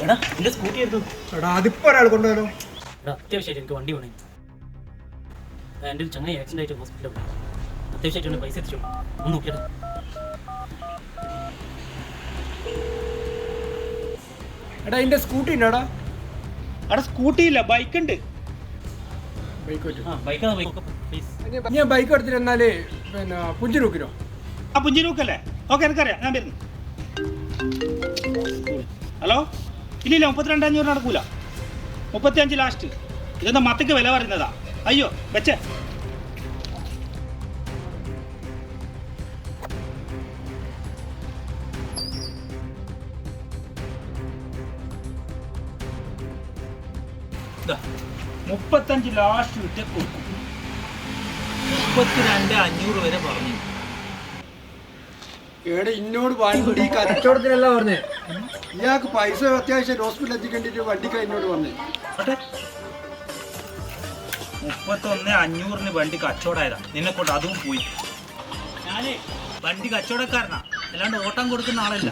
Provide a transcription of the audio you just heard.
എടാ എന്റെ സ്കൂട്ടി എടുത്തു. എടാ അതിപ്പോ ഒരാൾ കൊണ്ടുവരോ. എടാ അത്യാവശ്യമായിട്ട് എനിക്ക് വണ്ടി വേണേ. എൻ്റെ ഒരു ചങ്ങായി ആക്സിഡന്റ് ആയിട്ട് ഹോസ്പിറ്റലിൽ പോയി. അത്യാവശ്യമായിട്ട് പൈസ എത്തിച്ചോ. ഒന്ന് നോക്കിയടാ. എടാ എന്റെ സ്കൂട്ടി ഉണ്ടോടാ? അവിടെ സ്കൂട്ടി ഇല്ല, ബൈക്ക് ഉണ്ട്. ബൈക്ക് പറ്റും. ബൈക്കാണ് ബൈക്ക് പ്ലീസ്. ഞാൻ ബൈക്ക് എടുത്തിട്ട് എന്നാല് പിന്നെ പുഞ്ചിരൂക്കിനോ? ആ പുഞ്ചിരൂക്കല്ലേ? ഓക്കെ എനിക്കറിയാം, ഞാൻ വരുന്നു. ഹലോ, ഇല്ലില്ല 32,500 നടക്കൂല. 35 ലാസ്റ്റ്. ഇതെന്താ മത്തക്ക് വില പറയുന്നതാ? അയ്യോ വെച്ചേ. ഇതാ 35 ലാസ്റ്റ് വിറ്റ് കൊടുക്കും. 32,500 വരെ പറഞ്ഞു. ഏടെ ഇന്നോട് വണ്ടി കച്ചവടത്തിനല്ല പറഞ്ഞേ. ഇയാൾക്ക് പൈസ അത്യാവശ്യം ഹോസ്പിറ്റലിൽ എത്തിക്കേണ്ടിട്ട് വണ്ടിക്കാ എന്നോട് വന്നേ. 31,500 വണ്ടി കച്ചവടമായതാ. നിന്നെ കൊണ്ട് അതും പോയി. ഞാനേ വണ്ടി കച്ചവടക്കാരനാ, അല്ലാണ്ട് ഓട്ടം കൊടുക്കുന്ന ആളല്ല.